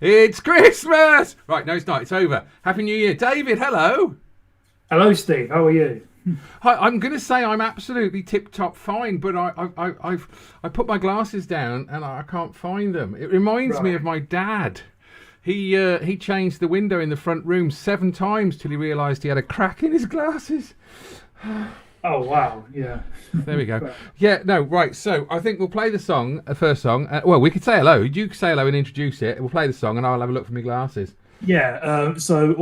It's Christmas! Right, no, it's not. It's over. Happy New Year. David, hello. Hello, Steve. How are you? Hi, I'm going to say I'm absolutely tip-top fine, but I put my glasses down and I can't find them. It reminds me of my dad. He changed the window in the front room 7 times till he realised he had a crack in his glasses. Oh, wow. Yeah. There we go. Yeah, no, right. So I think we'll play the song, first song. Well, we could say hello. You say hello and introduce it. We'll play the song and I'll have a look for my glasses. Yeah. So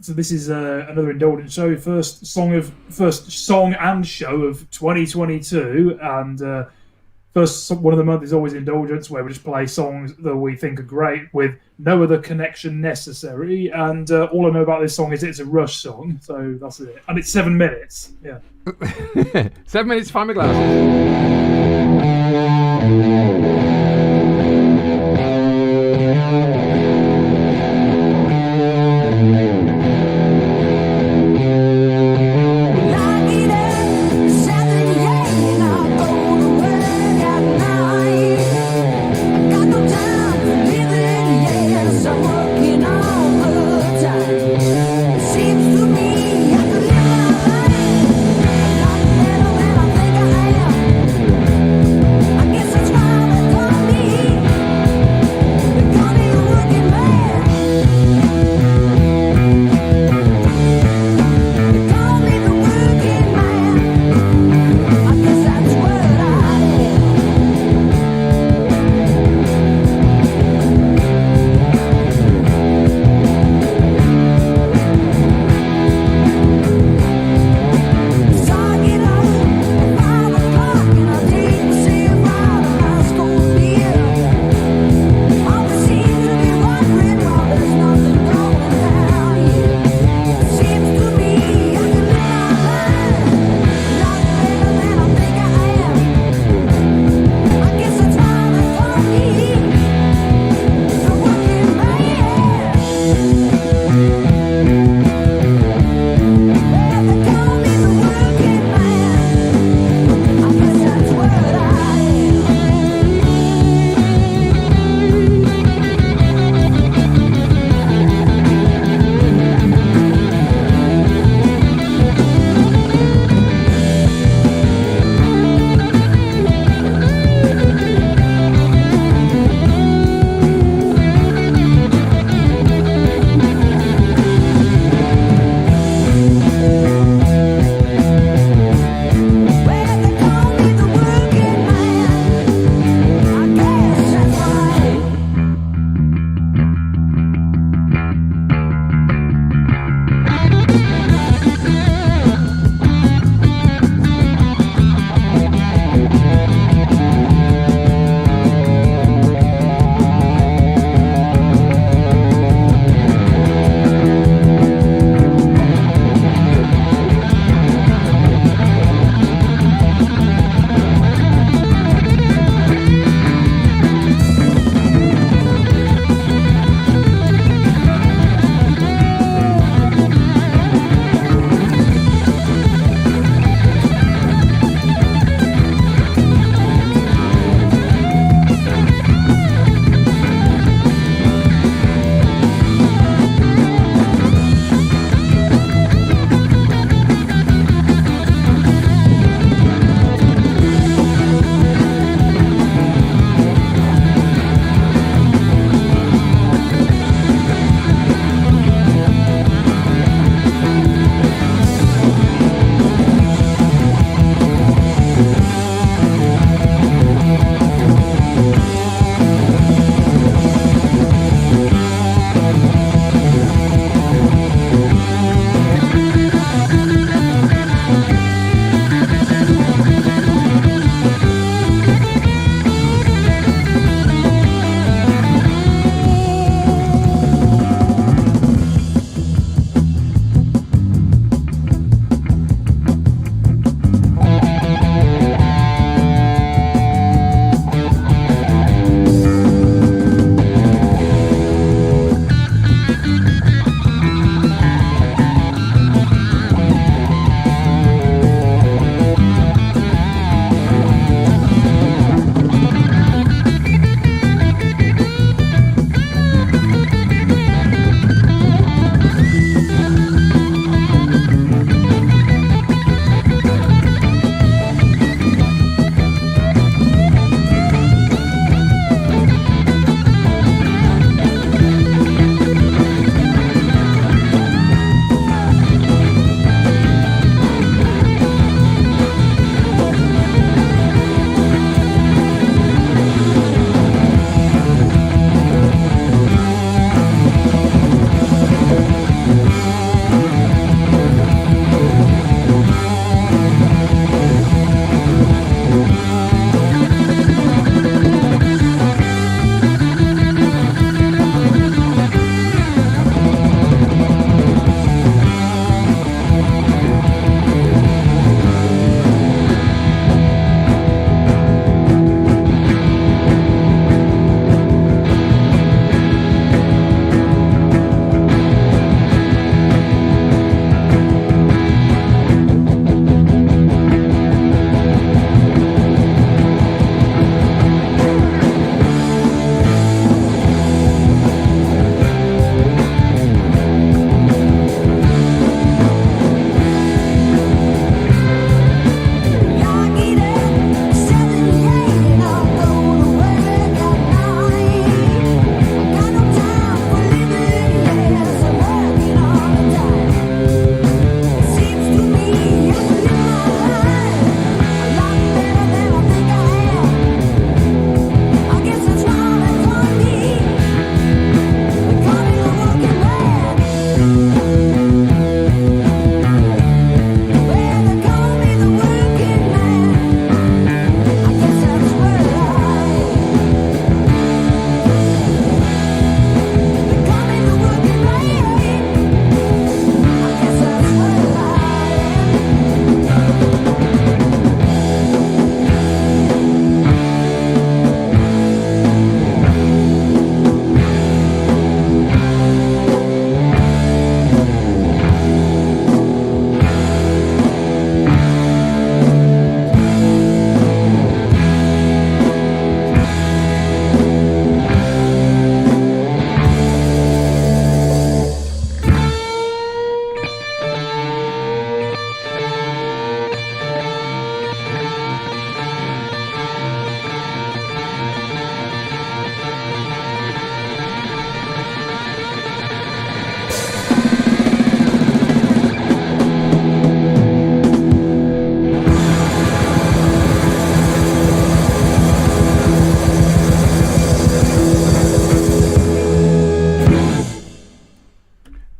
this is another Indulgence show. First song and show of 2022, and first one of the month is always Indulgence, where we just play songs that we think are great with no other connection necessary. And all I know about this song is it's a Rush song, so that's it. And it's 7 minutes. Yeah. 7 minutes to find my glasses.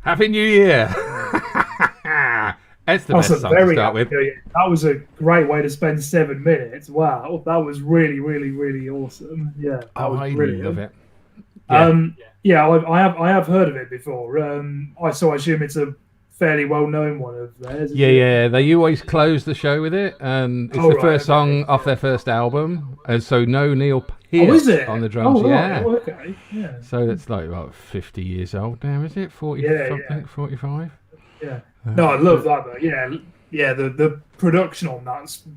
Happy New Year. It's the best song to start with. That was a great way to spend 7 minutes. Wow, that was really, really, really awesome. Yeah, that was brilliant. Love it. Yeah, I have heard of it before. I assume it's a fairly well-known one of theirs. Yeah. They always close the show with it, and it's the first song off their first album, and so no Neil Pearce on the drums. Yeah. Oh, okay. Yeah. So it's like about 50 years old now, is it? 40 something, 45. Yeah. No, I love that though. Yeah. The production on that's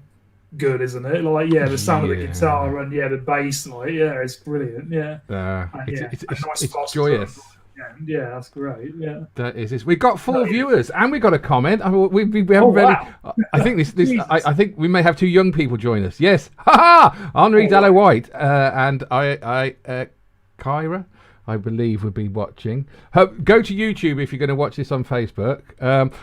good, isn't it? Like, the sound of the guitar and the bass, like, it's brilliant. Yeah. It's joyous. Yeah, that's great. Yeah, that is. We've got 4 viewers and we got a comment. We haven't really. Wow. I think I think we may have 2 young people join us. Yes, Henri Dallo White and Kyra, I believe, would be watching. Go to YouTube if you're going to watch this on Facebook.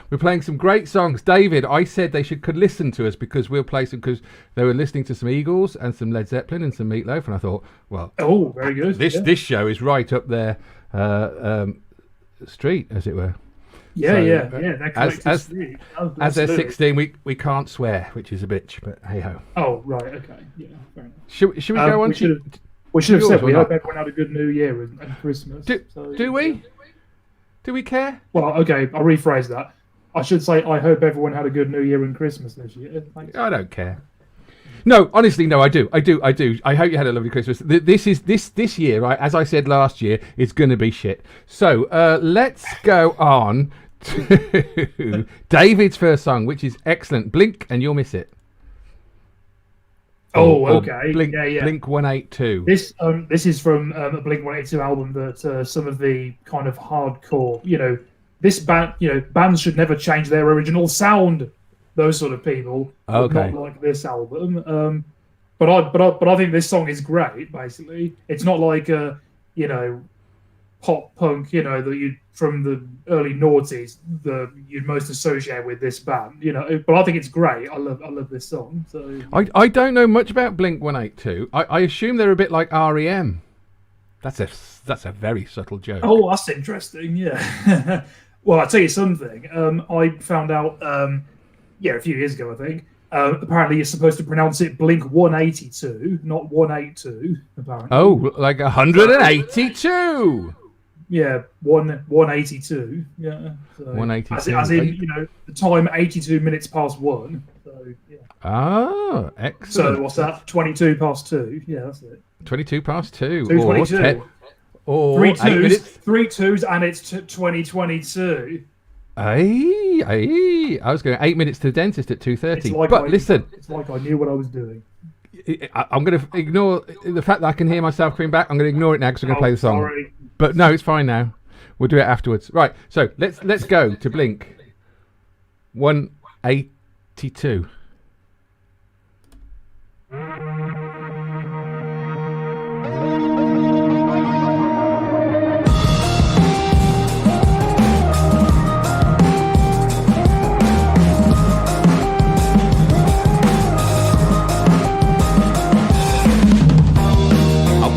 We're playing some great songs. David, I said they could listen to us because we'll play some, because they were listening to some Eagles and some Led Zeppelin and some Meatloaf, and I thought, well, very good. This show is right up their street, as it were. As they're 16, we can't swear, which is a bitch, but hey ho. Oh right, okay, yeah, fair enough. Should we go on? We should have said we hope everyone had a good New Year and Christmas. Do we? Do we care? Well, okay, I'll rephrase that. I should say I hope everyone had a good New Year and Christmas this year. Thanks. I don't care. No, honestly, no, I do. I hope you had a lovely Christmas. This year, right, as I said last year, it's going to be shit. So let's go on to David's first song, which is excellent. Blink and You'll Miss It. Okay. Blink 182. This is from a Blink 182 album that some of the kind of hardcore, this band, bands should never change their original sound. Those sort of people, not like this album. But I think this song is great. Basically, it's not like a pop punk, that you from the early noughties you'd most associate with this band, But I think it's great. I love this song. So I don't know much about Blink 182. I assume they're a bit like REM. That's a very subtle joke. Oh, that's interesting. Yeah. Well, I'll tell you something. I found out a few years ago, I think. Apparently, you're supposed to pronounce it Blink 182, not 182. Apparently. Oh, like 182. Yeah, 182. Yeah, so 182. As in, the time 82 minutes past 1. So yeah. Oh, excellent. So what's that? 22 past 2. Yeah, that's it. 22 past 2. 2:22. Or 3 twos, and it's 2022. I was going 8 minutes to the dentist at 2:30. Listen, it's like I knew what I was doing. I'm going to ignore the fact that I can hear myself coming back. I'm going to ignore it now because I'm going to play the song. Sorry. But no, it's fine now. We'll do it afterwards. Right. So let's go to Blink 182.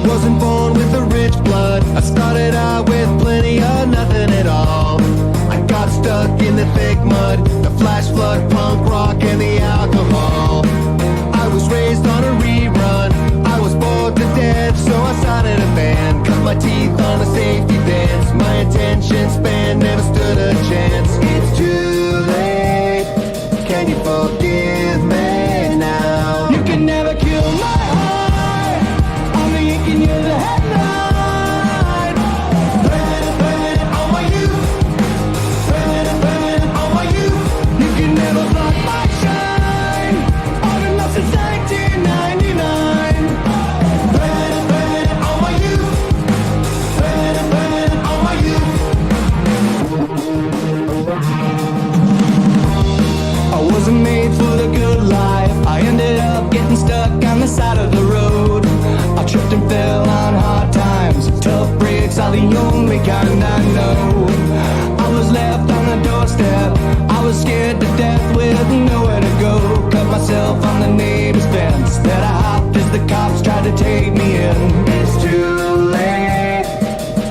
Wasn't born with the rich blood. I started out with plenty of nothing at all. I got stuck in the thick mud, the flash flood, punk rock, and the alcohol. I was raised on a rerun. I was bored to death, so I started a band. Cut my teeth on a safety dance. My attention span never stood a chance. It's too late. Can you forgive me now? You can never kill my heart. You're the headline. Burn on my youth. Burn on my youth. You can never block my shine. On and off since 1999. Burn on my youth. Burn on my youth. I wasn't made for the good life. I ended up getting stuck on the side of the road. I tripped and fell on hard times. Tough breaks are the only kind I know. I was left on the doorstep. I was scared to death with nowhere to go. Cut myself on the neighbor's fence. That I hopped as the cops tried to take me in. It's too late.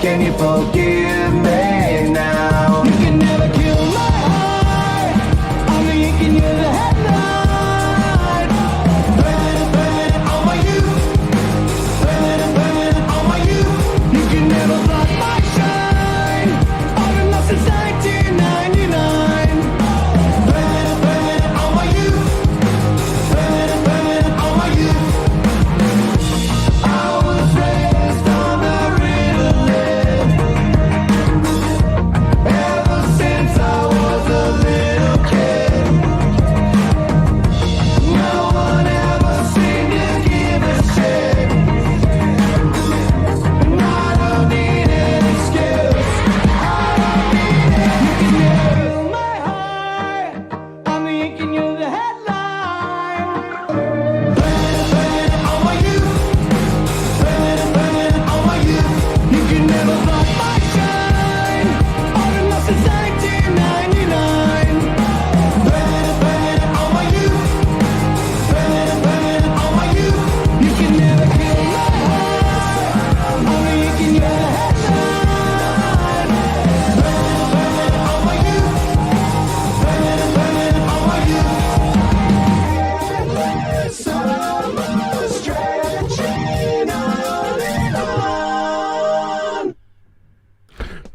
Can you forgive me now?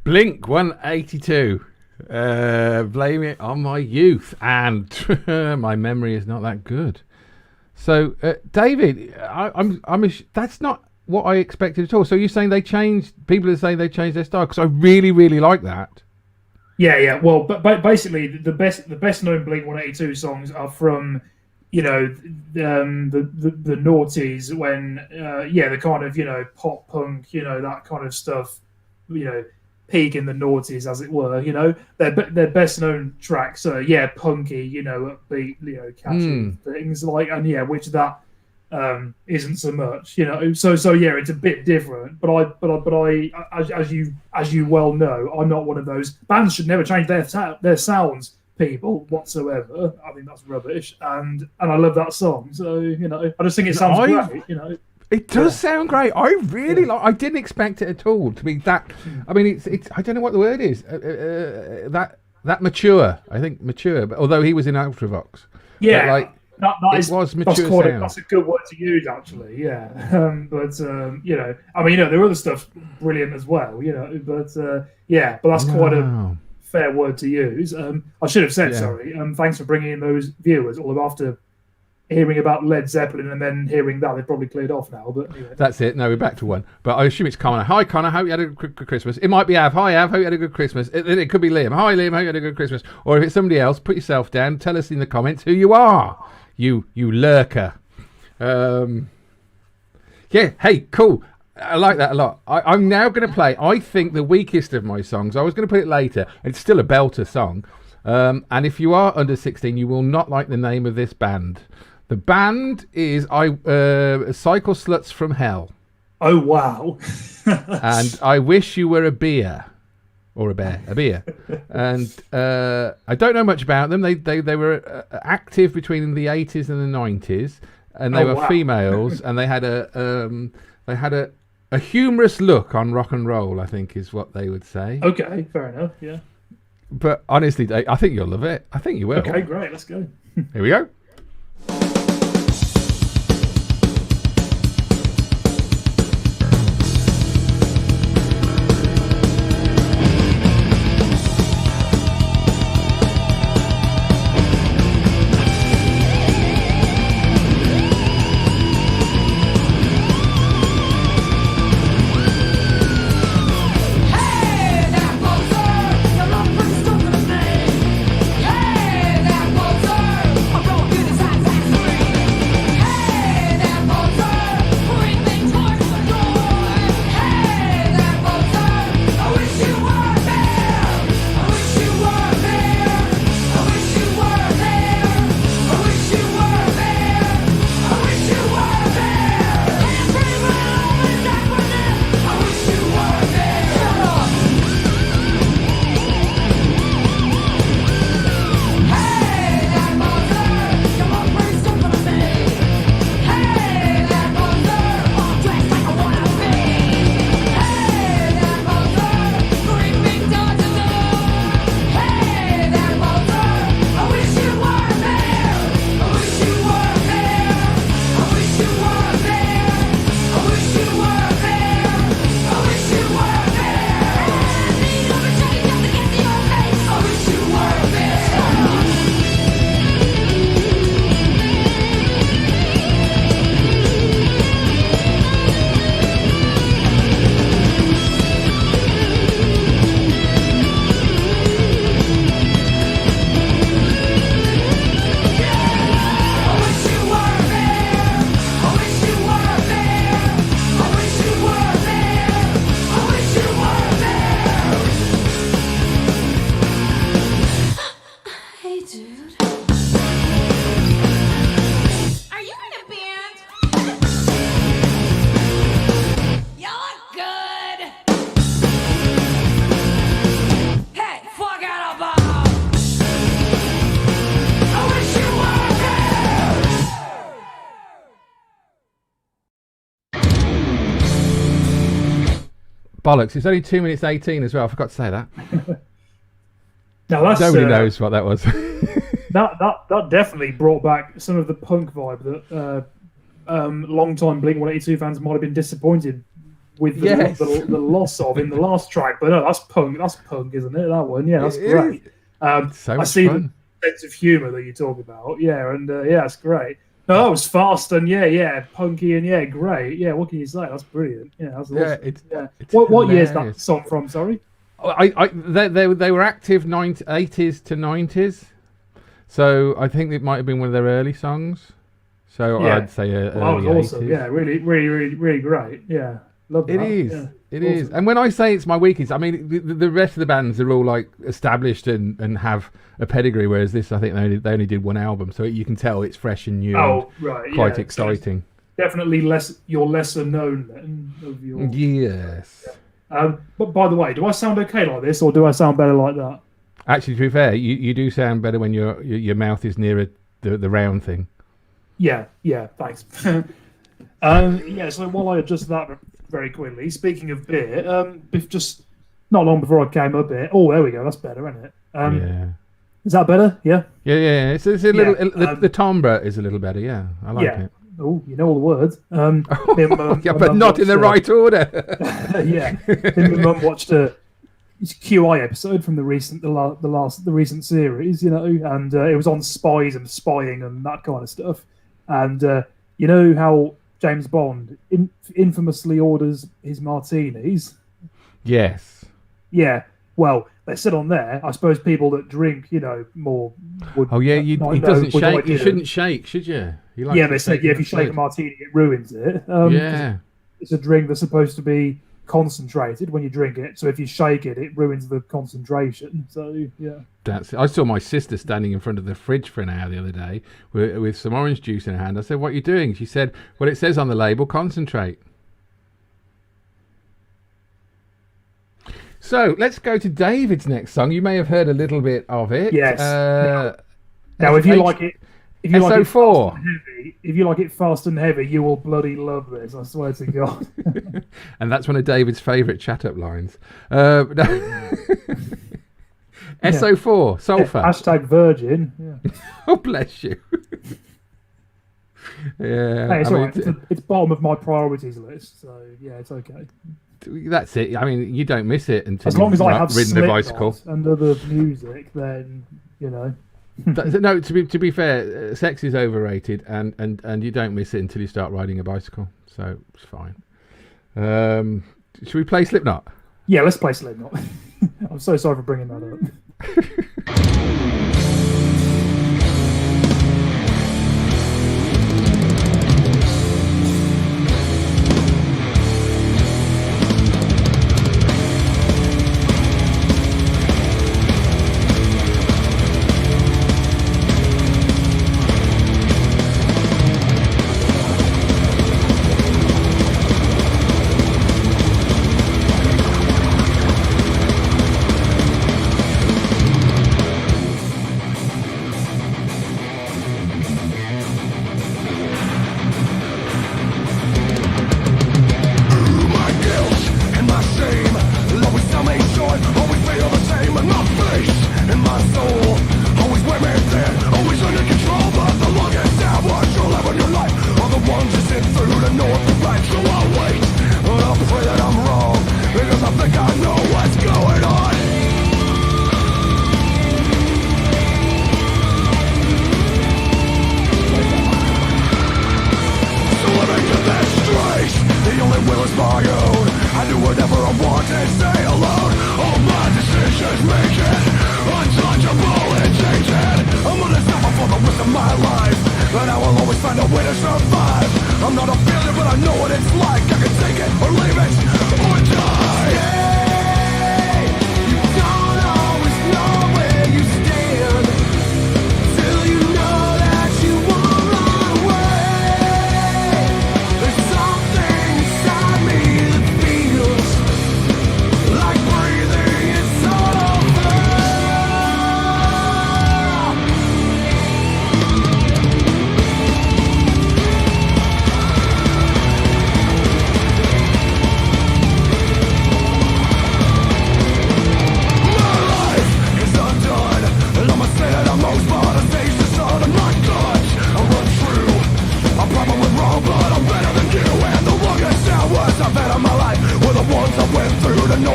Blink 182. Blame it on my youth, and my memory is not that good. So, David, that's not what I expected at all. So you're saying people are saying they changed their style, because I really, really like that. Yeah. Well, but basically, the best known Blink 182 songs are from, the noughties, when the kind of pop punk, that kind of stuff, peak in the noughties, as it were. Their best known tracks are punky, upbeat, catchy things like, and which that isn't so much, so it's a bit different, but I as you well know, I'm not one of those bands should never change their sounds people whatsoever. I think that's rubbish, and I love that song, so I just think it sounds great. It does sound great. I really like. I didn't expect it at all to be that. I mean, it's. I don't know what the word is. That mature. I think mature. But although he was in Ultravox, mature. That's a good word to use, actually. Yeah. There are other stuff brilliant as well. But that's quite a fair word to use. I should have said sorry. Thanks for bringing in those viewers. Although after hearing about Led Zeppelin and then hearing that, they've probably cleared off now. But anyway. That's it. No, we're back to one. But I assume it's Connor. Hi, Connor. Hope you had a good Christmas. It might be Av. Hi, Av. Hope you had a good Christmas. It could be Liam. Hi, Liam. Hope you had a good Christmas. Or if it's somebody else, put yourself down. Tell us in the comments who you are. You lurker. Hey, cool. I like that a lot. I'm now going to play, I think, the weakest of my songs. I was going to put it later. It's still a belter song. And if you are under 16, you will not like the name of this band. The band is Cycle Sluts from Hell. Oh, wow. And I Wish You Were a Beer. Or a beer. And I don't know much about them. They were active between the 80s and the 90s. And they were females. And they had a humorous look on rock and roll, I think is what they would say. Okay, fair enough, yeah. But honestly, I think you'll love it. I think you will. Okay, great, let's go. Here we go. Bollocks. It's only 2 minutes 18 as well. I forgot to say that. Nobody knows what that was. that definitely brought back some of the punk vibe that long-time Blink 182 fans might have been disappointed with Yes. the loss of in the last track. But no, that's punk. That's punk, isn't it? That one, yeah, that's It great. It's so I much see fun. the sense of humour that you talk about. Yeah, and yeah, it's great. No, that was fast and yeah, punky and yeah, great. Yeah, what can you say? That's brilliant. Yeah, that's awesome. Yeah, it's What year is that hilarious. song from? Sorry. They were active 80s to 90s, so I think it might have been one of their early songs. So Yeah. I'd say Well, that early was awesome. 80s. Yeah, really great. Yeah, love that. It is. Yeah. It is. Awesome. And when I say it's my weakest, I mean the rest of the bands are all like established and have a pedigree, whereas this, I think they only did one album, so you can tell it's fresh and new Oh, right. and quite yeah. exciting. Definitely you're lesser known then of your. Yes. But by the way, do I sound okay like this, or do I sound better like that? Actually, to be fair, you do sound better when your mouth is nearer the round thing. Yeah, thanks. Yeah, so while I adjust that very quickly, speaking of beer, just not long before I came up here. Oh, there we go. That's better, isn't it? Yeah. Is that better? Yeah. Yeah. It's a little. The timbre is a a little better. Yeah, I like Yeah. it. Oh, you know all the words. Me and Yeah, my but mum not in the watched, right order. Yeah, me and my mum watched a QI episode from the recent series, you know, and it was on spies and spying and that kind of stuff. And you know how James Bond infamously orders his martinis. Yes. Yeah, well, they said on there. I suppose people that drink, you know, more would. Oh yeah, he not doesn't know, shake. but You I shouldn't shake, should you? He likes Yeah, to they said shake if you shake a instead. martini, it ruins it. Yeah. It's a drink that's supposed to be concentrated when you drink it. So if you shake it, it ruins the concentration. So yeah. I saw my sister standing in front of the fridge for an hour the other day with some orange juice in her hand. I said, "What are you doing?" She said, "Well, it says on the label, concentrate." So let's go to David's next song. You may have heard a little bit of it. Yes. Now, if you like it, if you like it SO4. fast and heavy, if you like it fast and heavy, you will bloody love this. I swear to God. And that's one of David's favourite chat-up lines. SO4, sulfur. Hashtag virgin. Yeah. Oh, bless you. Yeah, Hey, it's I all mean, right. It's bottom of my priorities list. So yeah, it's okay. that's it. I mean, you don't miss it until As long as I you've have ridden the bicycle. Slipknot and other music, then you know. No, to be fair, sex is overrated, and you don't miss it until you start riding a bicycle. So it's fine. Should we play Slipknot? Yeah, let's play Slipknot. I'm so sorry for bringing that up.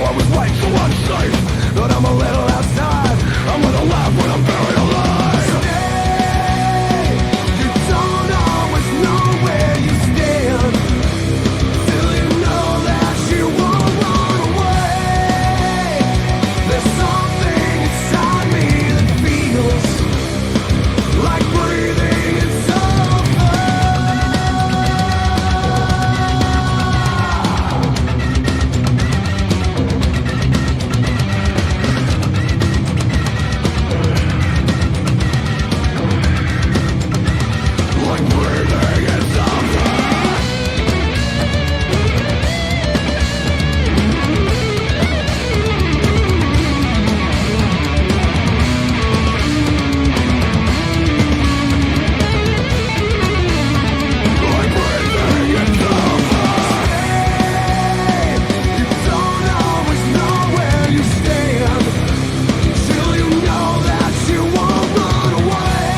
I was way too unsafe. But I'm a little outside. I'm gonna laugh when I'm buried alive. Stay. You don't always know where you stand. Till you know that you won't run away. There's something inside me that feels like breathing in sulfur. Like breathing in sulfur. Like breathing in sulfur. You don't always know where you stand. Till you know that you won't run away.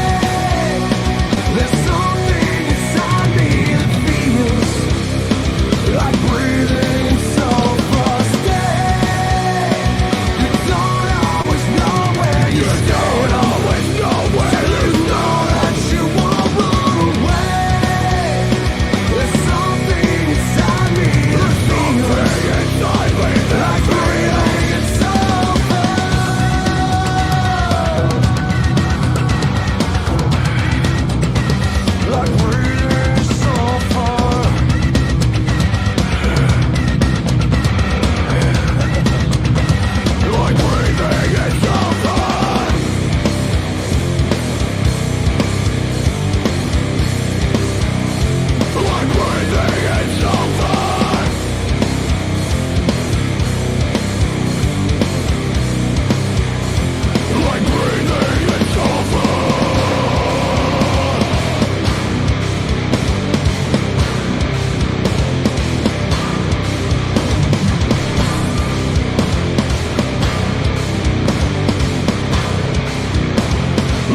There's something inside me that feels like breathing in sulfur. Stay. You don't always know where you stand. Don't always know where you know that you won't run away. There's something inside me that feels like breathing in sulfur. Like breathing in sulfur. Like breathing in sulfur. Like breathing in sulfur. Like breathing in sulfur.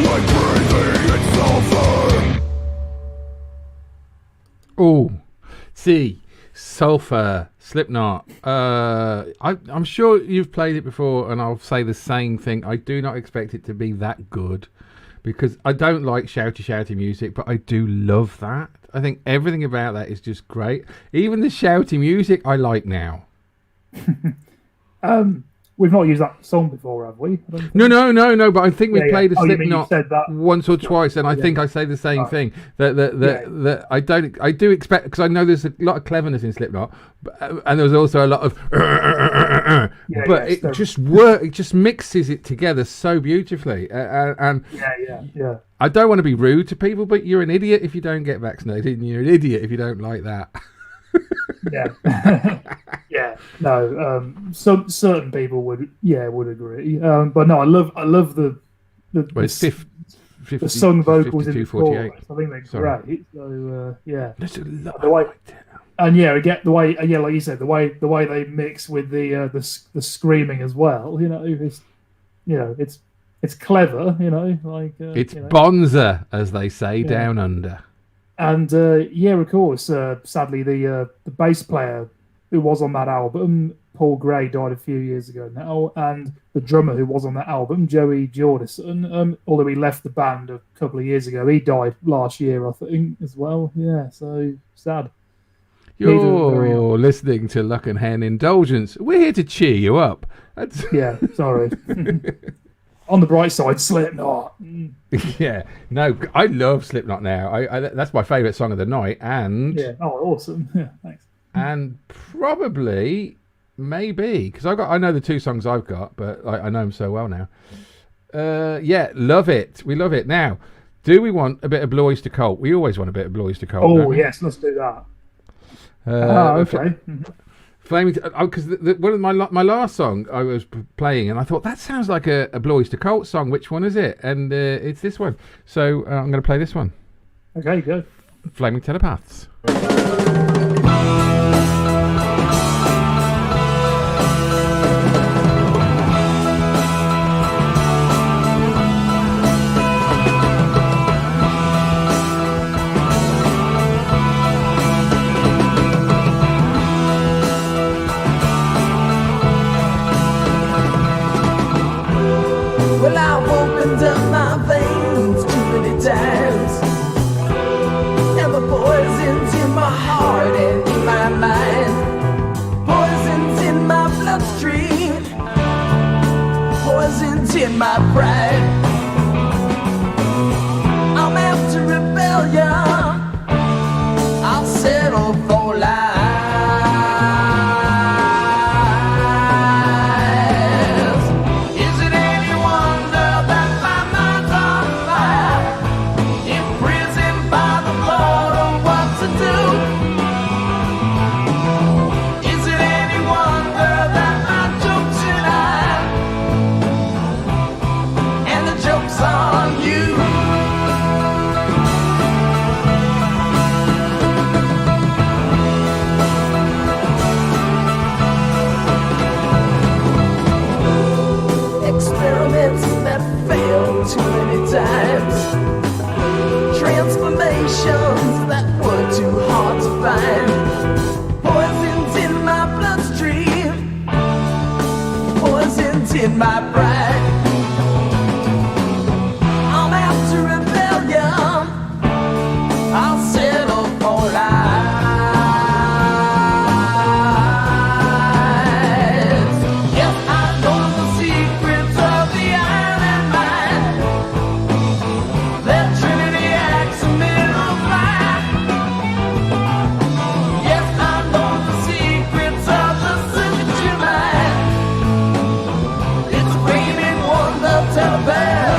Like breathing in sulfur. Oh, see, Sulfur, Slipknot. I'm sure you've played it before, and I'll say the same thing. I do not expect it to be that good, because I don't like shouty music, but I do love that. I think everything about that is just great. Even the shouty music I like now. We've not used that song before, have we? I don't think. No. But I think we Yeah, yeah. played a Oh, you mean you Slipknot said that? once or twice, and I think I say the same thing. That I do expect, because I know there's a lot of cleverness in Slipknot, and there's also a lot of. But it just works. It just mixes it together so beautifully, and Yeah. I don't want to be rude to people, but you're an idiot if you don't get vaccinated, and you're an idiot if you don't like that. Yeah. Yeah. No. Some certain people would agree. But no, I love the Well, it's 50, the sung vocals in the 48. chorus. I think they're great. So yeah. There's a lot. The way, and again, the way, like you said, the way they mix with the screaming as well. It's clever. It's bonza, as they say, down under. And of course, sadly, the bass player who was on that album, Paul Gray, died a few years ago now, and the drummer who was on that album, Joey Jordison, although he left the band a couple of years ago, he died last year, I think, as well. Yeah, so sad. You're listening to Luck and Hen Indulgence. We're here to cheer you up. Yeah, sorry. On the bright side, Slipknot. Yeah, no, I love Slipknot now. I that's my favourite song of the night, and awesome. Yeah, thanks. And probably, maybe, because I know the two songs I've got, but I know them so well now. Love it. We love it. Now, do we want a bit of Blue Oyster Cult? We always want a bit of Blue Oyster Cult. Oh yes, let's do that. Okay. Flaming, because one of my last song I was playing, and I thought that sounds like a Blue Oyster Cult song. Which one is it? And it's this one. So I'm going to play this one. Okay, go. Flaming Telepaths. in my pride. I'm after rebellion. I'll settle for lies. Is it any wonder that my mind's on fire, imprisoned by the thought of what to do? Is it any wonder that my joke's in I, and the joke's on you? Experiments that failed too many times, transformations that were too hard to find, poisons in my bloodstream, poisons in my pride. I'm after rebellion. I'll settle for lies. Yes, I know the secrets of the island mind. That Trinity acts a middle fire. Yes, I know the secrets of the signature mind. It's raining wonder telepath.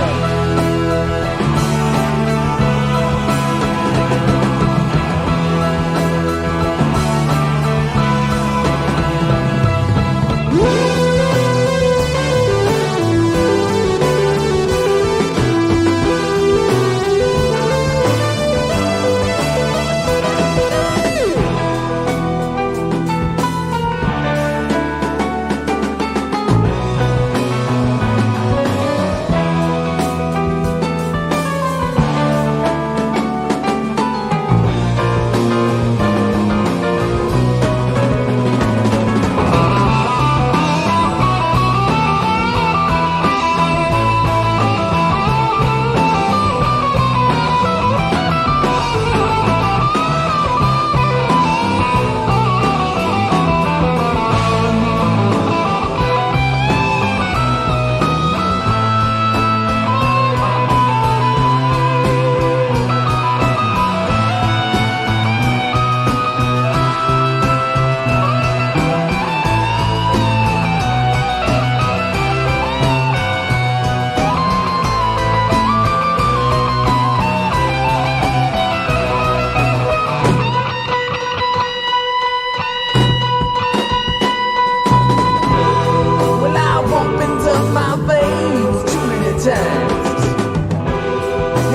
Well, I've opened up my veins too many times,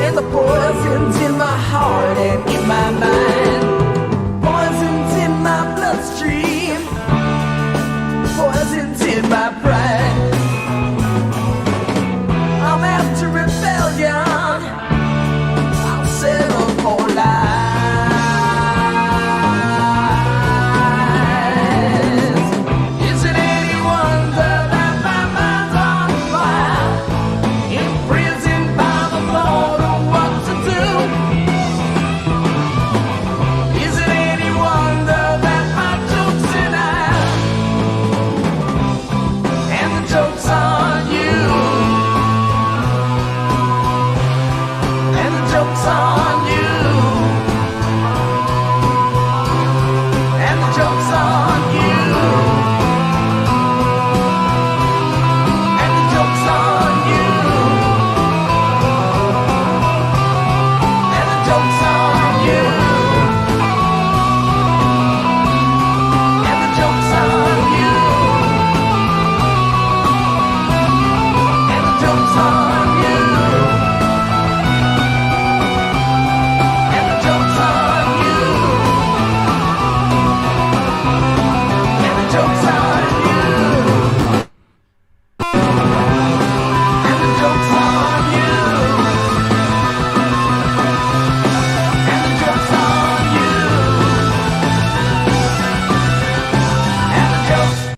and the poison's in my heart and in my mind, poison's in my bloodstream, poison's in my pride. I'm after rebellion. I'll settle for lies. Is it any wonder that my mind's on fire, imprisoned by the thought of what to do? Is it any wonder that my joke's in I, and the joke's on you? And the joke's on you. And the joke's on you. And the joke's on you. And the joke's on you. And the joke's on you. And the joke's on you. And the joke's on you. And the joke's on you. And the joke's on you. And the joke's on you. And the joke's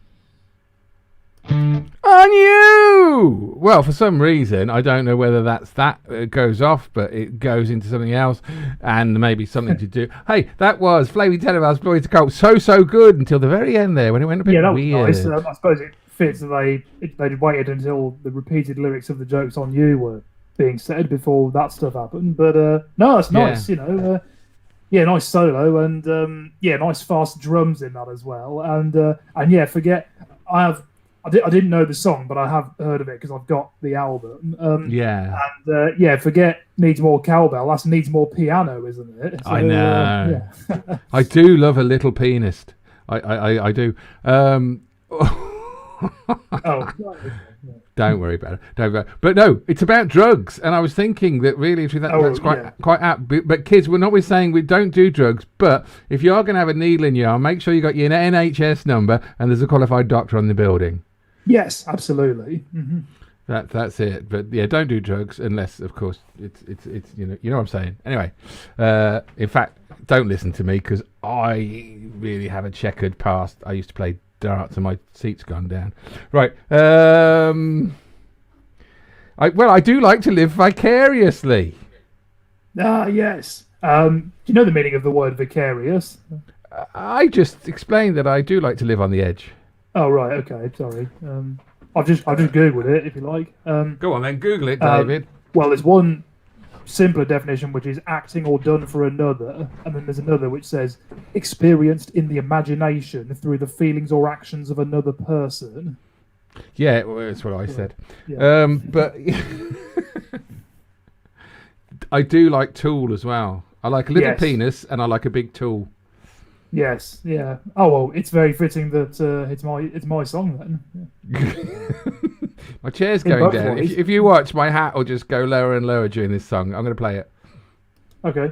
On you! Well, for some reason, I don't know whether that's that goes off, but it goes into something else, and maybe something to do. Hey, that was Flaming Telemouse, Glory to Cult. So good until the very end there when it went a bit Yeah, that was weird. nice. I suppose it fits that they'd waited until the repeated lyrics of the jokes on you were being said before that stuff happened. But no, it's nice, yeah, nice solo and nice fast drums in that as well. And yeah, I didn't know the song, but I have heard of it because I've got the album. And forget needs more cowbell. That needs more piano, isn't it? So, I know. I do love a little pianist. I do. Don't worry about it. But no, it's about drugs, and I was thinking that really that's quite apt. But kids, we're not saying we don't do drugs, but if you are going to have a needle in your arm, make sure you got your NHS number and there's a qualified doctor on the building. Yes, absolutely. Mm-hmm. That's it. But yeah, don't do drugs unless, of course, it's you know what I'm saying. Anyway, in fact, don't listen to me because I really have a checkered past. I used to play darts and my seat's gone down. Right. I do like to live vicariously. Yes. Do you know the meaning of the word vicarious? I just explained that I do like to live on the edge. Oh right, okay, sorry. I've just googled it if you like. Go on then, Google it, David. Well, there's one simpler definition which is acting or done for another, and then there's another which says experienced in the imagination through the feelings or actions of another person. Yeah, well, that's what I said. Yeah. But I do like tool as well. I like a little penis and I like a big tool. Yes, yeah. Oh well, it's very fitting that it's my song then. Yeah. My chair's going down. If you watch, my hat will just go lower and lower during this song. I'm going to play it. Okay.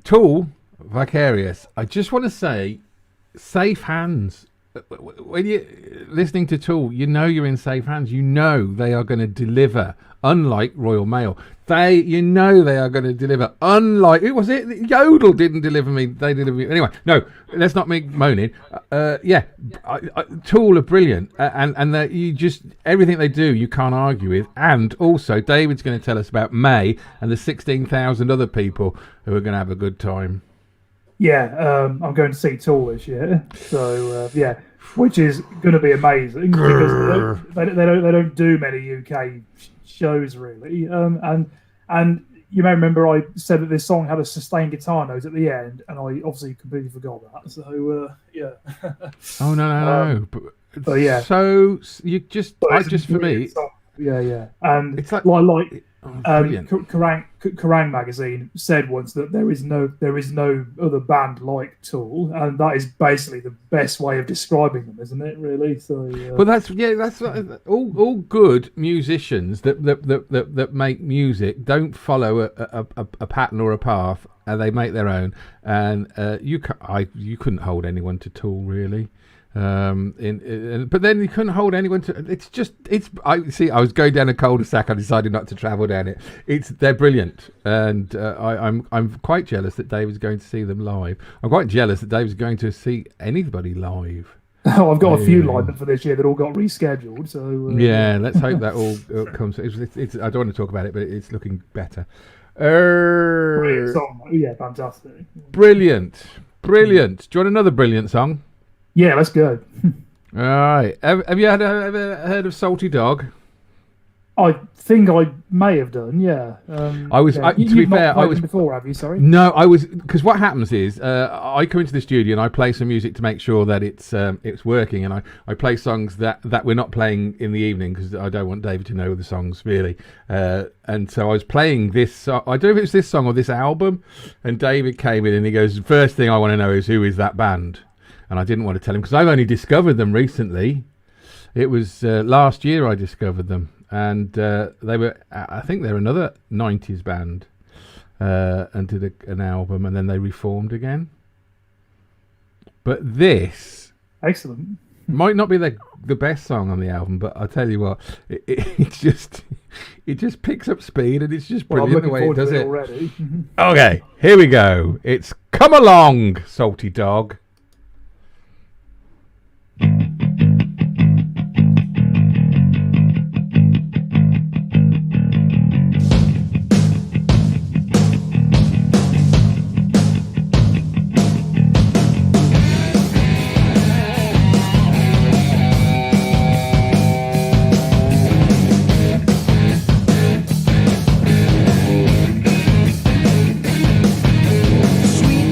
Tool, Vicarious. I just want to say, safe hands. When you're listening to Tool, you know you're in safe hands. You know they are going to deliver. Unlike Royal Mail, you know they are going to deliver. Unlike, who was it? Yodel didn't deliver me. They delivered me. Anyway, no, let's not make moaning. Tool are brilliant, and you just everything they do you can't argue with. And also, David's going to tell us about May and the 16,000 other people who are going to have a good time. Yeah, I'm going to see Tool this year, so which is going to be amazing because they don't do many UK shows really, and you may remember I said that this song had a sustained guitar note at the end, and I obviously completely forgot that. So Oh no. But yeah. So you just, for me, song. And it's like Kerrang magazine said once that there is no other band like Tool, and that is basically the best way of describing them, isn't it? Really. So. Well, that's all good musicians that make music don't follow a pattern or a path, and they make their own. And you couldn't hold anyone to Tool really. But then you couldn't hold anyone to. I was going down a cul-de-sac. I decided not to travel down it. They're brilliant, and I'm quite jealous that David's going to see them live. I'm quite jealous that David's going to see anybody live. Oh, I've got a few lined up for this year that all got rescheduled. So let's hope that all comes. It's, I don't want to talk about it, but it's looking better. Brilliant song. Yeah, fantastic. Brilliant. Do you want another brilliant song? Yeah, let's go. All right. Have you ever heard of Salty Dog? I think I may have done. Yeah. I was. To be fair, I was before. Have you? Sorry. No, I was, because what happens is I come into the studio and I play some music to make sure that it's working, and I play songs that we're not playing in the evening because I don't want David to know the songs really. And so I was playing this song. I don't know if it's this song or this album, and David came in and he goes, "First thing I want to know is who is that band?" And I didn't want to tell him because I've only discovered them recently. It was last year I discovered them, and they were. I think they're another '90s band, and did an album, and then they reformed again. But this excellent might not be the best song on the album, but I tell you what, it just picks up speed, and it's just brilliant the way it does it. Already. Okay, here we go. It's Come Along, Salty Dog. Sweet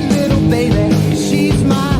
little baby, she's my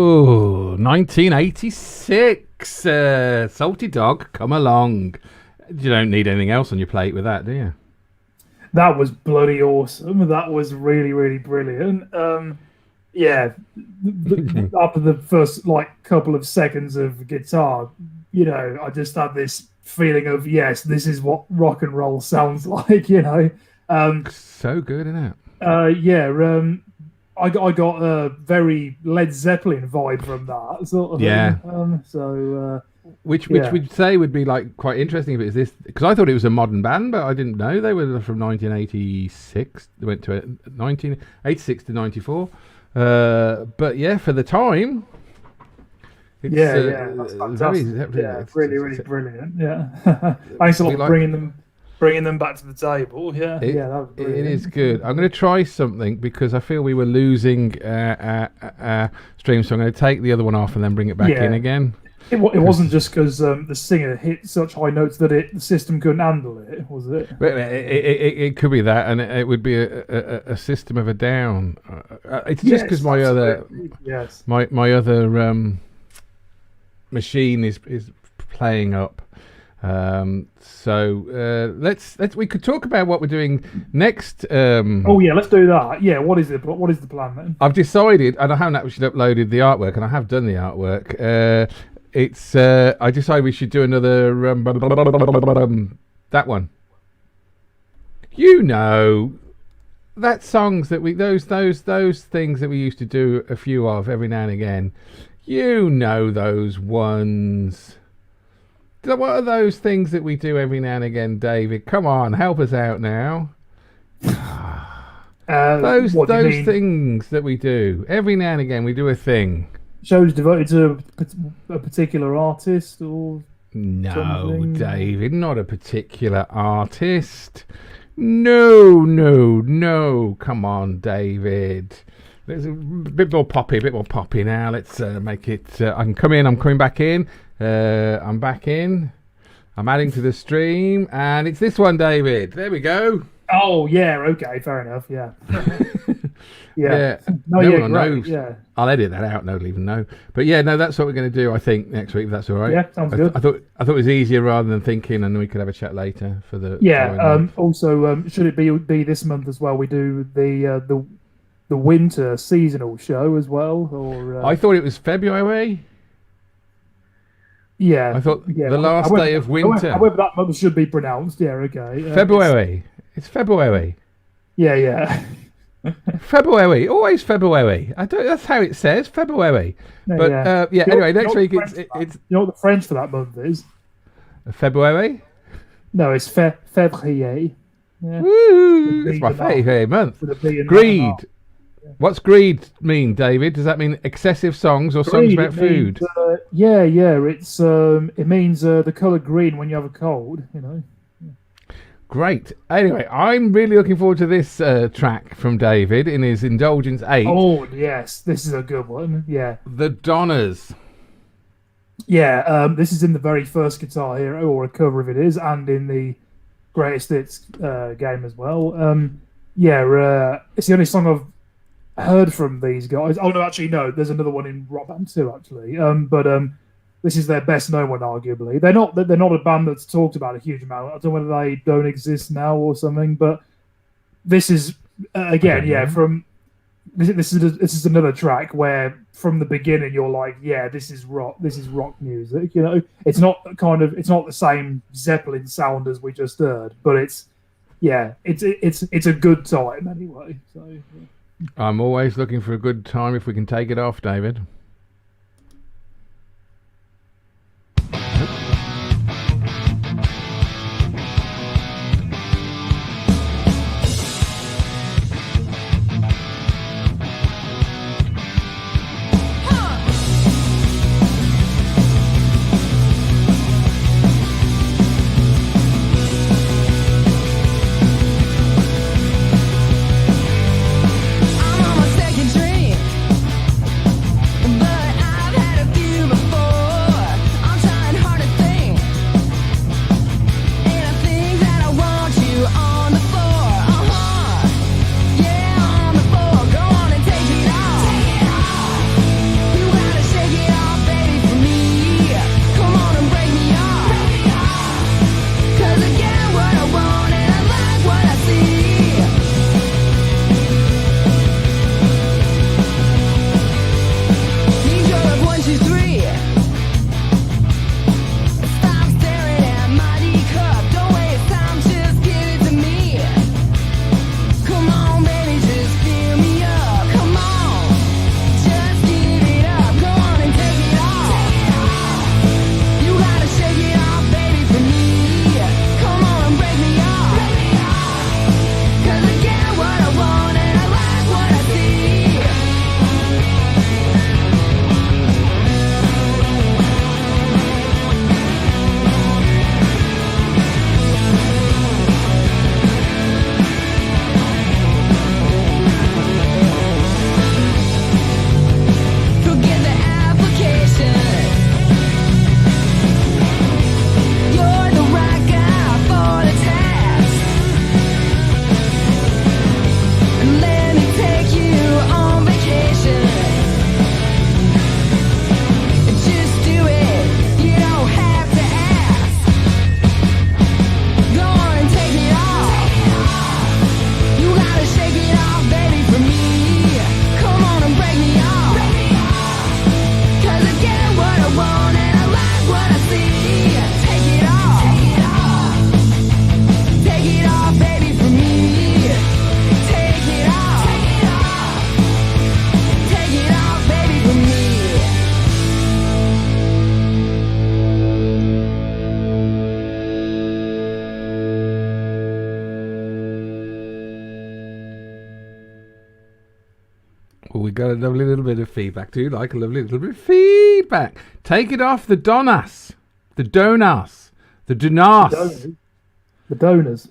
Oh, 1986. Salty Dog, Come Along. You don't need anything else on your plate with that, do you? That was bloody awesome. That was really, really brilliant. Yeah, after the first couple of seconds of guitar, I just had this feeling of, yes, this is what rock and roll sounds like. So good, isn't it? I got a very Led Zeppelin vibe from that sort of thing. Which we'd say would be quite interesting if it's this, because I thought it was a modern band, but I didn't know they were from 1986. They went to 1986 to 94. But yeah, for the time, it's, that's fantastic. Really, really brilliant. Yeah, thanks a lot for bringing them back to the table. That was brilliant. It is good. I'm going to try something because I feel we were losing stream, so I'm going to take the other one off and then bring it back in again. It wasn't just because the singer hit such high notes that the system couldn't handle it, was it? It could be that, and it would be a system of a down. It's just because my other machine is playing up. We could talk about what we're doing next. Let's do that. Yeah, what is the plan then? I've decided, and I haven't actually uploaded the artwork, and I have done the artwork. I decided we should do another that one. That songs that those things that we used to do a few of every now and again. Those ones. What are those things that we do every now and again, David? Come on, help us out now. Those things that we do every now and again. We do a thing. Shows devoted to a particular artist or something? David, not a particular artist. No. Come on, David. There's a bit more poppy now. Let's make it. I'm coming back in. I'm back in. I'm adding to the stream, and it's this one, David. There we go. Oh yeah, okay, fair enough. Yeah. No one knows. Yeah. I'll edit that out. No one will even know. But that's what we're going to do. I think next week. If that's all right. Yeah, sounds good. I thought it was easier rather than thinking, and we could have a chat later for the. Yeah. Also, should it be this month as well? We do the winter seasonal show as well, or I thought it was February. Yeah, I thought the last day of winter. However that month should be pronounced. Yeah, okay. February. It's February. Yeah. February, always February. That's how it says, February. But anyway, next week it's. You know what the French for that month is? February. No, it's février. Yeah. Woo! It's my favourite month. Greed. What's greed mean, David? Does that mean excessive songs or songs about food? It's it means the colour green when you have a cold. Great. Anyway, I'm really looking forward to this track from David in his Indulgence 8. Oh yes, this is a good one. Yeah. The Donners. Yeah, this is in the very first Guitar Hero, or a cover of it is, and in the Greatest Hits game as well. It's the only song I've heard from these guys. Oh no, actually no. There's another one in Rock Band 2 actually. This is their best known one, arguably. They're not a band that's talked about a huge amount. I don't know whether they don't exist now or something, but this is from this is another track where from the beginning you're like, yeah, this is rock music. It's not the same Zeppelin sound as we just heard, but it's a good time anyway. So. Yeah. I'm always looking for a good time if we can take it off, David. want and I like what I see. Take it off. Take it off, baby, for me. Take it off. Take it off, baby, for me. Well, we got a lovely little bit of feedback. Do you like a lovely little bit of feedback? Take it off the donas. The donas. The donas. The donors.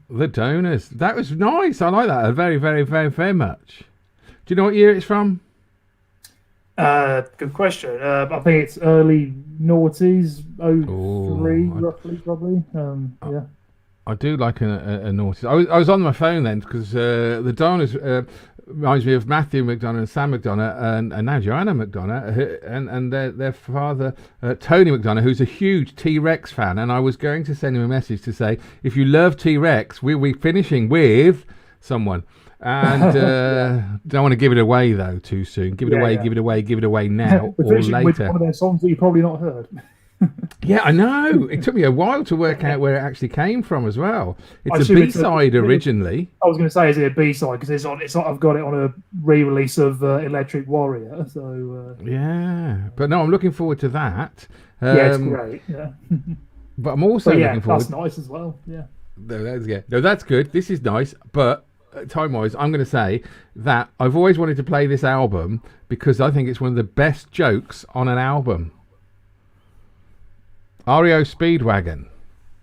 The donors. That was nice. I like that very, very, very, very much. Do you know what year it's from? Good question. I think it's early noughties, 03 roughly, probably. Yeah. I do like a naughty. I was on my phone then because the donors reminds me of Matthew McDonough and Sam McDonough and now Joanna McDonough and their father Tony McDonough, who's a huge T-Rex fan. And I was going to send him a message to say, if you love T-Rex, we're finishing with someone. And don't want to give it away though too soon. Give it away now or later. With one of their songs that you probably not heard. Yeah, I know. It took me a while to work out where it actually came from as well. It's a B-side originally. I was going to say, is it a B-side? Because I've got it on a re-release of Electric Warrior. So yeah, but no, I'm looking forward to that. Yeah, it's great. Yeah, but I'm also looking forward. That's nice as well. Yeah. No, that's good. This is nice, but time-wise, I'm going to say that I've always wanted to play this album because I think it's one of the best jokes on an album. REO Speedwagon,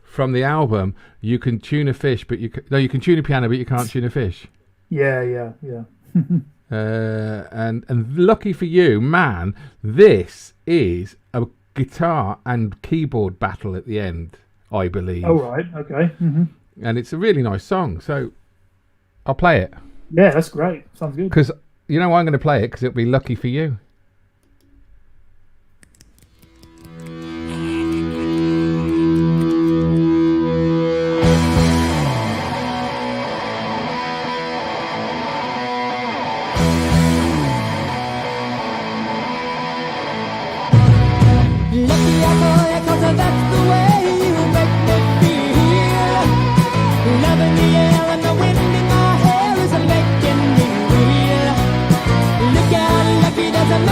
from the album You Can Tune a Fish, but you can tune a piano, but you can't tune a fish. Yeah. And lucky for you, man, this is a guitar and keyboard battle at the end, I believe. Oh right, okay. Mm-hmm. And it's a really nice song, so I'll play it. Yeah, that's great. Sounds good. Because you know why I'm going to play it? Because it'll be lucky for you. Doesn't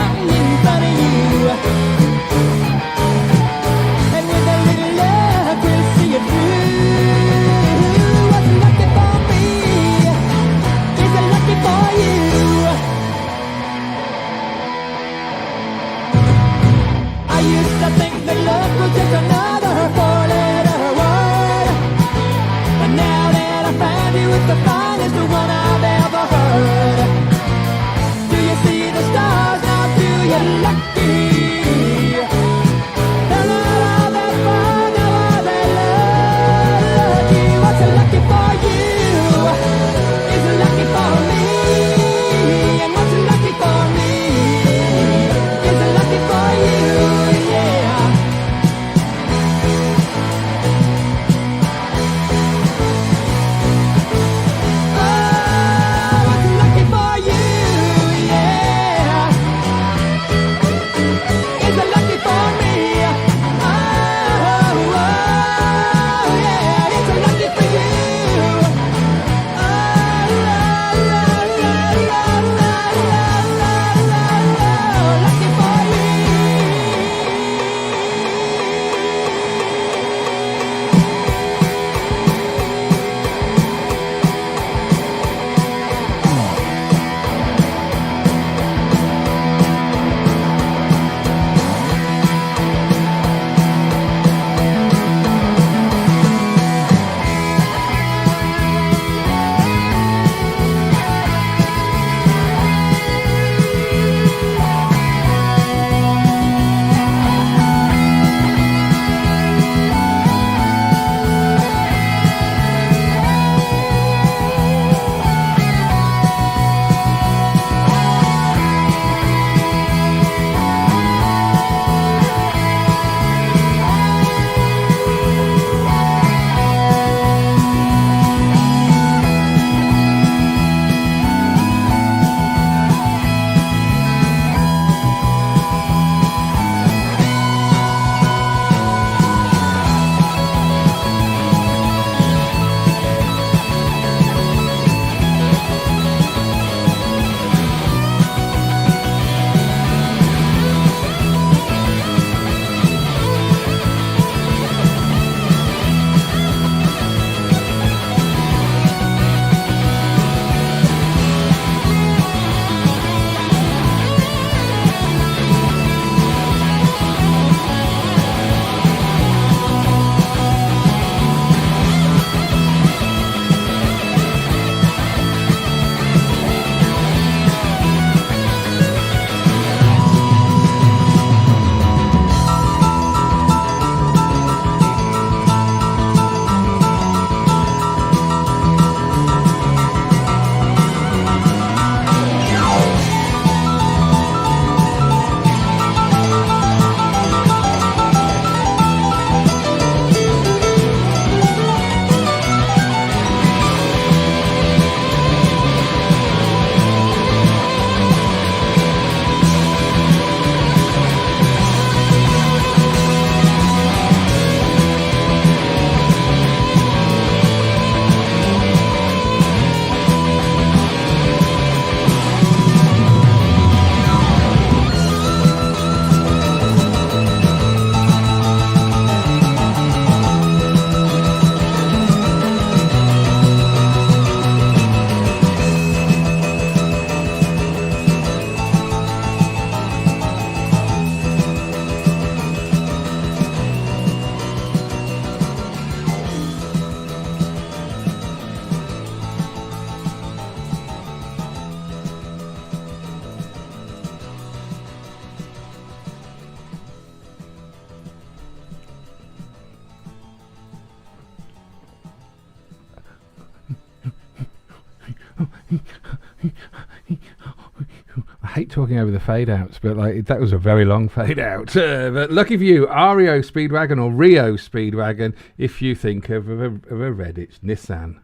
I hate talking over the fade outs, but like that was a very long fade out. But lucky for you, REO Speedwagon or Rio Speedwagon, if you think of a Redditch Nissan.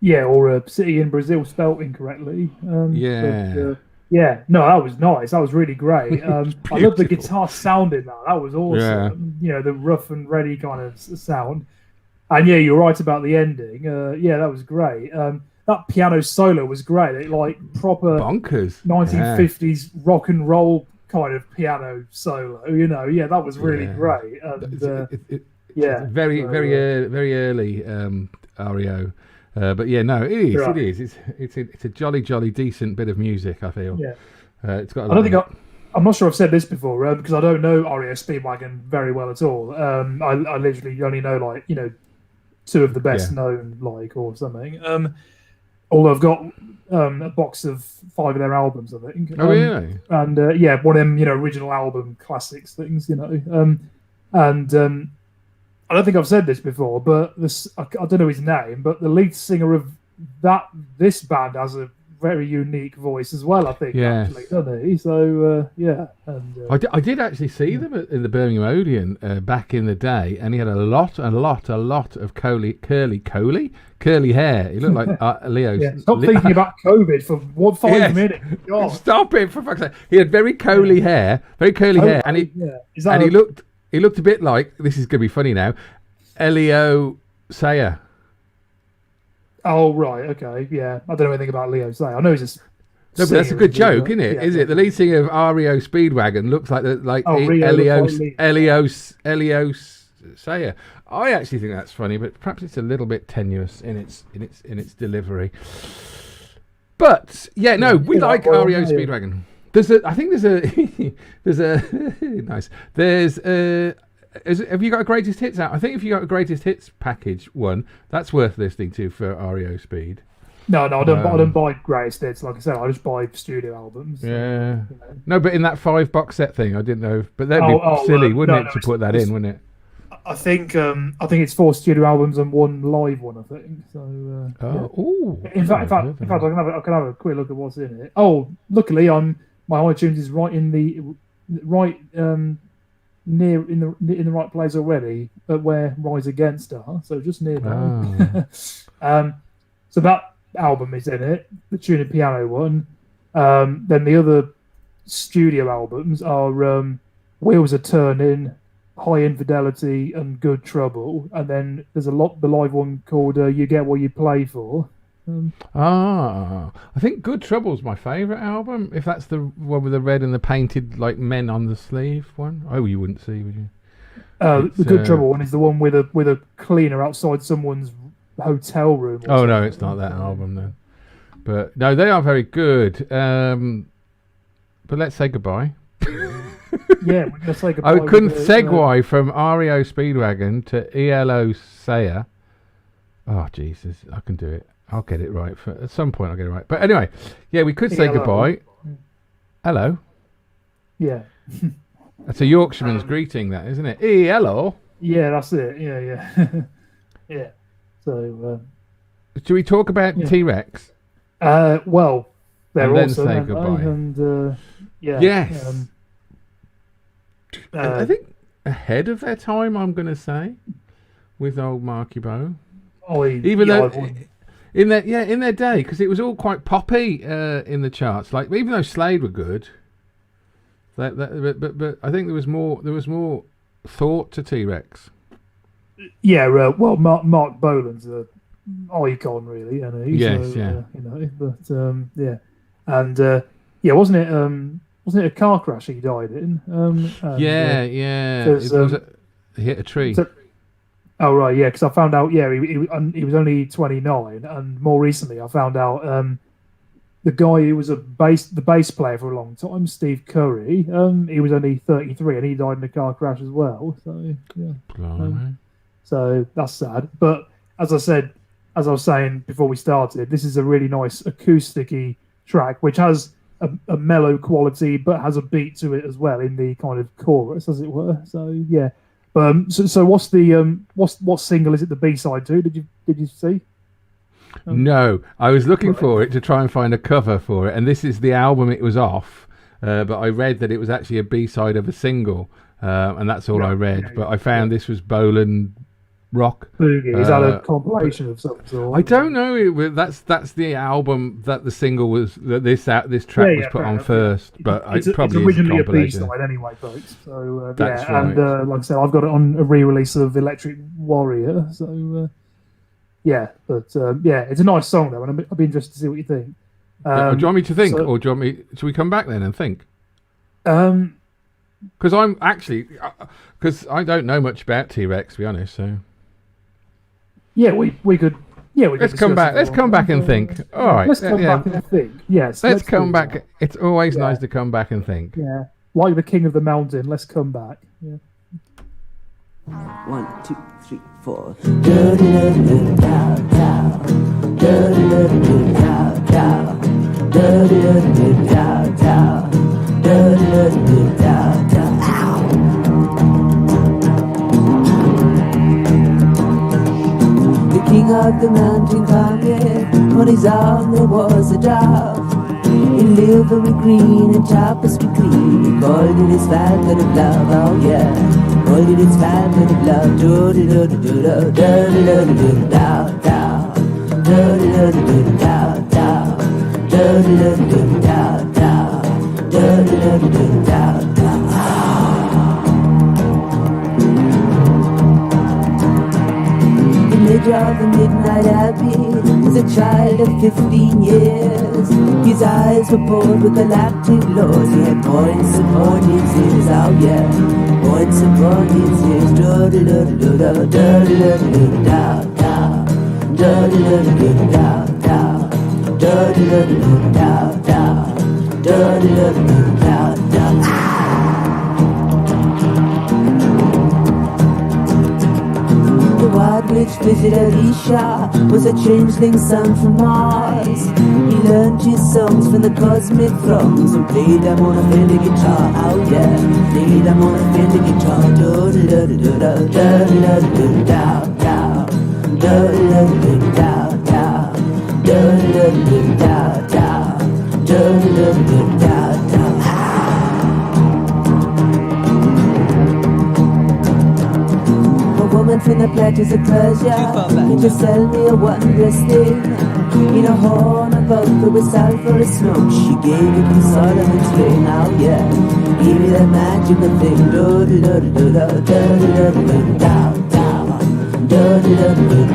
Yeah, or a city in Brazil spelt incorrectly. Yeah, no, that was nice. That was really great. I love the guitar sound in that. That was awesome. Yeah. You know, the rough and ready kind of sound. And yeah, you're right about the ending. Yeah, that was great. That piano solo was great. It like proper Bonkers 1950s rock and roll kind of piano solo. You know, yeah, that was really great. And very early REO. But yeah, no, it is. Right. It is. It's a jolly decent bit of music. I feel. Yeah. It's got. I'm not sure I've said this before because I don't know REO Speedwagon very well at all. I literally only know like two of the best known or something. Although I've got a box of 5 of their albums, I think. Oh really? And one of them original album classics things. I don't think I've said this before, but I don't know his name, but the lead singer of this band has a very unique voice as well, I think, actually, doesn't he? So, And, I did actually see them in the Birmingham Odeon back in the day, and he had a lot of curly hair. He looked like Leo's. Yeah. Stop thinking about COVID for 5 minutes. God. Stop it, for fuck's sake. He had very curly hair, and he looked a bit like, this is going to be funny now, Elio Sayer. Oh, right, okay, yeah. I don't know anything about Leo Sayer. I know he's a No, but that's a good joke, isn't it? Is it? The lead singer of REO Speedwagon looks like Elio Sayer. I actually think that's funny, but perhaps it's a little bit tenuous in its delivery. But yeah, no, we like REO Speedwagon. I think there's a nice. Have you got a greatest hits out? I think if you got a greatest hits package one, that's worth listening to for REO Speed. No, I don't buy greatest hits. Like I said, I just buy studio albums. Yeah. No, but in that 5 box set thing, I didn't know. But that'd be silly, wouldn't it, to put that in, wouldn't it? I think it's 4 studio albums and 1 live one. I think so. In fact, I can have a quick look at what's in it. Oh, luckily, my iTunes is right in the near in the right place already, where Rise Against are. So just nearby. So that album is in it, the tune and piano one. Then the other studio albums are Wheels Are Turning, High Infidelity, and Good Trouble. And then there's the live one called You Get What You Play For. I think Good Trouble's my favourite album. If that's the one with the red and the painted like men on the sleeve one. Oh, you wouldn't see, would you? The Good Trouble one is the one with a cleaner outside someone's hotel room. Oh no, it's not that album then. But no, they are very good. But let's say goodbye. Yeah, we're gonna say goodbye. I couldn't segue from REO Speedwagon to ELO Sayer. Oh Jesus, I can do it. I'll get it right. At some point I'll get it right. But anyway, yeah, we could say goodbye. Hello. Yeah. That's a Yorkshireman's greeting, that, isn't it? Hello. Yeah, that's it. Yeah. Yeah. So. Should we talk about T-Rex? Well, they're and awesome. then say goodbye. And yeah. Yes. I think ahead of their time, I'm going to say, with old Marky Bow. Even though in their day, because it was all quite poppy in the charts. Like even though Slade were good, but I think there was more thought to T-Rex. Yeah, well, Mark Bolan's an icon, really, and yes, and wasn't it a car crash he died in? He hit a tree. Oh right, yeah, because I found out. Yeah, he was only 29, and more recently I found out the guy who was the bass player for a long time, Steve Curry. He was only 33, and he died in a car crash as well. So yeah, so that's sad. But as I was saying before we started, this is a really nice acoustic-y track, which has a mellow quality, but has a beat to it as well in the kind of chorus, as it were. So yeah. So what's the what single is it the B-side to? Did you see? No, I was looking Right. for it to try and find a cover for it, and this is the album it was off. But I read that it was actually a B-side of a single, and that's all I read. Yeah, But I found this was Boland Rock. Boogie. Is that a compilation of some sort? I don't know. That's the album that the single was that this track was put fair on enough, first. But It's it probably originally is a a compilation. B-side anyway, folks. So That's yeah, right. and like I said, I've got it on a re-release of Electric Warrior. So yeah, but yeah, it's a nice song though, and I'd be interested to see what you think. Do you want me to think, so- or do you want me? Should we come back then and think? Um, Because I'm actually, because I don't know much about T-Rex, to be honest. So yeah, we could. Yeah, we could let's come discuss back. it Let's all. come back and think. All right. Let's come yeah. back and think. Yes, Let's do come back. that. It's always Yeah. nice to come back and think. Yeah, like the King of the Mountain. Let's come back. Yeah. 1, 2, 3, 4. The king of the mountain climbed, on his arm there was a dove. In livery green and tapestry clean, he called it his falcon of love, oh yeah. Called it his falcon of love, do-do-do-do-do-do, do-do-do-do-do-do-do, do-do-do-do-do-do-do, do-do-do-do-do-do-do, do-do-do-do-do-do-do. Image of the midnight abbey is a child of 15 years. His eyes were bored with the lactic laws. He had points upon his ears, oh yeah, points upon his ears. The wild witch visitor Isha was a changeling son from Mars. He learned his songs from the cosmic throngs and played them on a Fender guitar. Oh yeah, played them on a Fender guitar. A woman from the plateaus of Persia came to sell me a wondrous thing. In a horn above her with sulphur smoke, she gave it to Solomon's ring. Oh yeah, give me that magical thing. Do do do do do do do do do do do do do do do do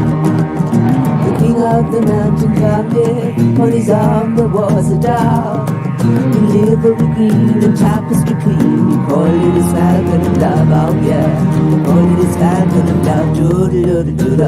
The king of the mountain climbed, on his arm there was a dove. In livery green and tapestry clean, he called it his falcon of love, oh yeah. He called it his falcon of love,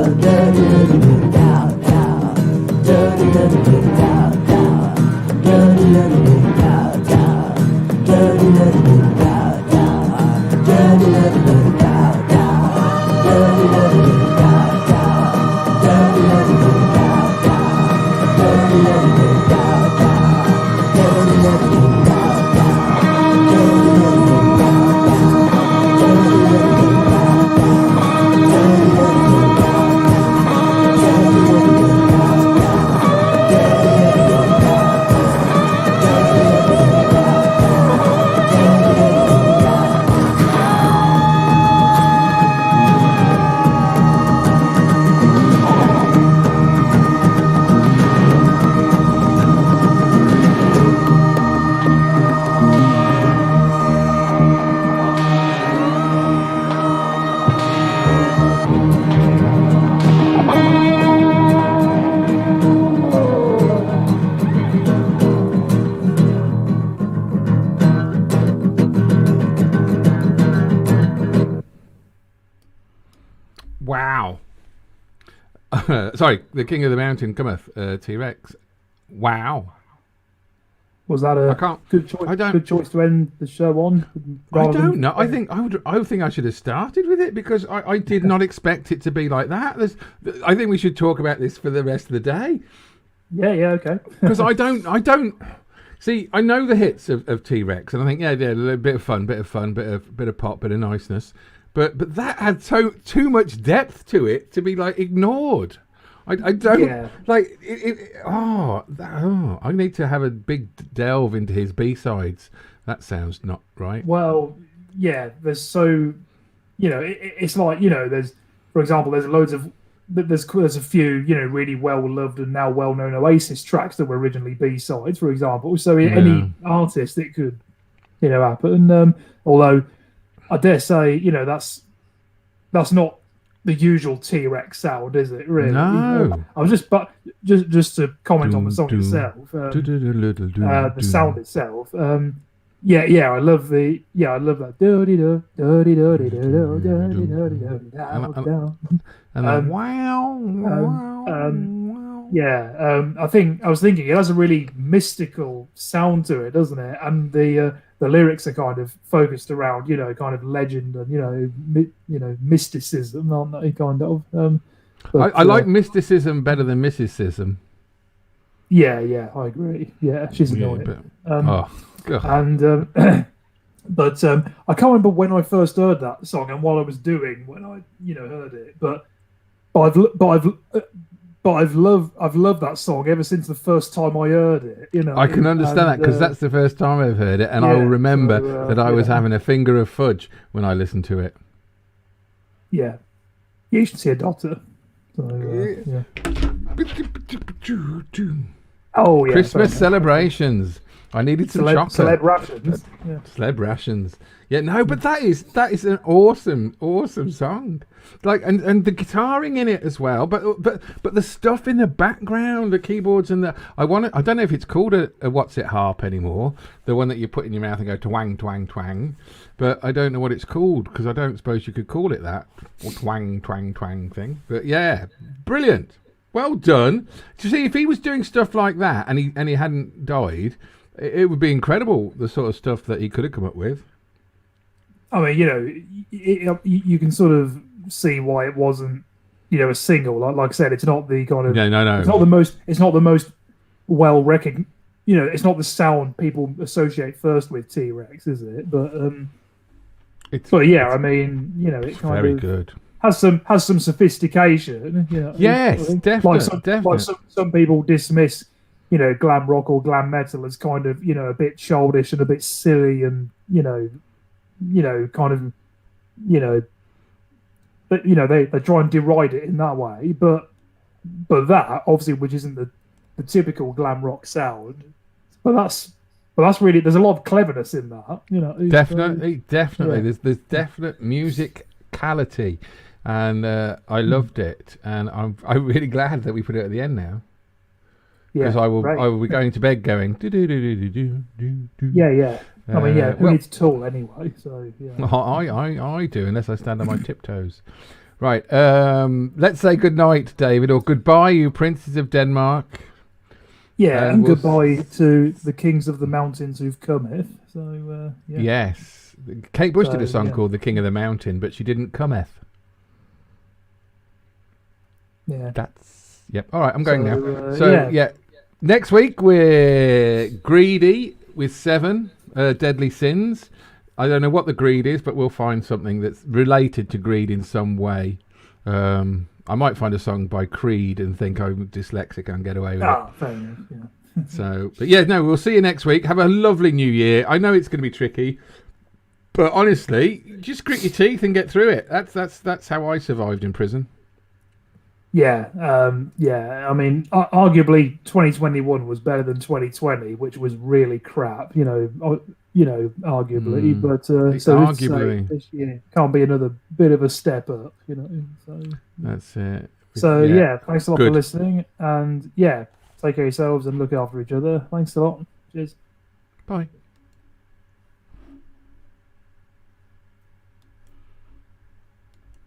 Wow. Sorry, the King of the Mountain cometh, T-Rex. Wow. Was that I a can't. good choice? I don't. Good choice to end the show on. I don't know. I think I should have started with it because I did not expect it to be like that. I think we should talk about this for the rest of the day. Yeah, okay. Because I don't see. I know the hits of T-Rex, and I think yeah, a bit of fun, bit of pop, bit of niceness. But that had too much depth to it to be like ignored. I don't like it. I need to have a big delve into his B-sides. That sounds not right. Well, yeah. There's it's like there's, for example, there's a few really well loved and now well known Oasis tracks that were originally B-sides, for example. So any artist it could happen. Although I dare say that's not the usual T-Rex sound, is it? Really? No. I was just to comment on the song itself, the sound itself. I love that. And then wow. I was thinking it has a really mystical sound to it, doesn't it? And the lyrics are kind of focused around kind of legend and mysticism, aren't they? Kind of. I like mysticism better than mysticism. Yeah, I agree. Yeah, she's annoying. God. But I can't remember when I first heard that song and what I was doing when I heard it. But I've loved that song ever since the first time I heard it. I can understand that because that's the first time I've heard it, and I will remember that I was having a finger of fudge when I listened to it. Yeah, you should see a doctor. So, Oh yeah, Christmas celebrations. I needed some chocolate. Celeb rations. Yeah. Celeb rations. Yeah, no, but that is an awesome song. Like and the guitaring in it as well, but the stuff in the background, the keyboards and I don't know if it's called a what's it harp anymore, the one that you put in your mouth and go twang twang twang, but I don't know what it's called because I don't suppose you could call it that or twang twang twang thing. But yeah, brilliant. Well done. You see, if he was doing stuff like that and he hadn't died, it would be incredible the sort of stuff that he could have come up with. I mean, you can sort of see why it wasn't, a single. Like I said, it's not the kind of no. It's not the most well recognized. It's not the sound people associate first with T-Rex, is it? But it kind very of good. Has some sophistication. Yes, definitely. Like some people dismiss, glam rock or glam metal as kind of a bit childish and a bit silly and kind of but they try and deride it in that way. But that obviously, which isn't the typical glam rock sound, but that's really, there's a lot of cleverness in that. Definitely. Yeah. There's definite musicality. And I loved it, and I'm really glad that we put it at the end now. Because I will be going to bed going do do do do do do do. Yeah. I mean, who needs a tool anyway? So yeah. I do, unless I stand on my tiptoes. Right. Let's say good night, David, or goodbye, you princes of Denmark. Yeah, and goodbye to the kings of the mountains who've cometh. So yeah. Yes, Kate Bush did a song called "The King of the Mountain," but she didn't cometh. Yeah. That's yep. All right, I'm going now. So yeah, next week we're greedy with 7 deadly sins. I don't know what the greed is, but we'll find something that's related to greed in some way. I might find a song by Creed and think I'm dyslexic and get away with it. Fair enough. Yeah. So, but yeah, no, we'll see you next week. Have a lovely new year. I know it's going to be tricky, but honestly, just grit your teeth and get through it. That's how I survived in prison. Yeah. I mean, arguably 2021 was better than 2020, which was really crap. Arguably, but so arguably this year can't be another bit of a step up. So that's it. So yeah, thanks a lot for listening, and take care of yourselves and look after each other. Thanks a lot. Cheers. Bye.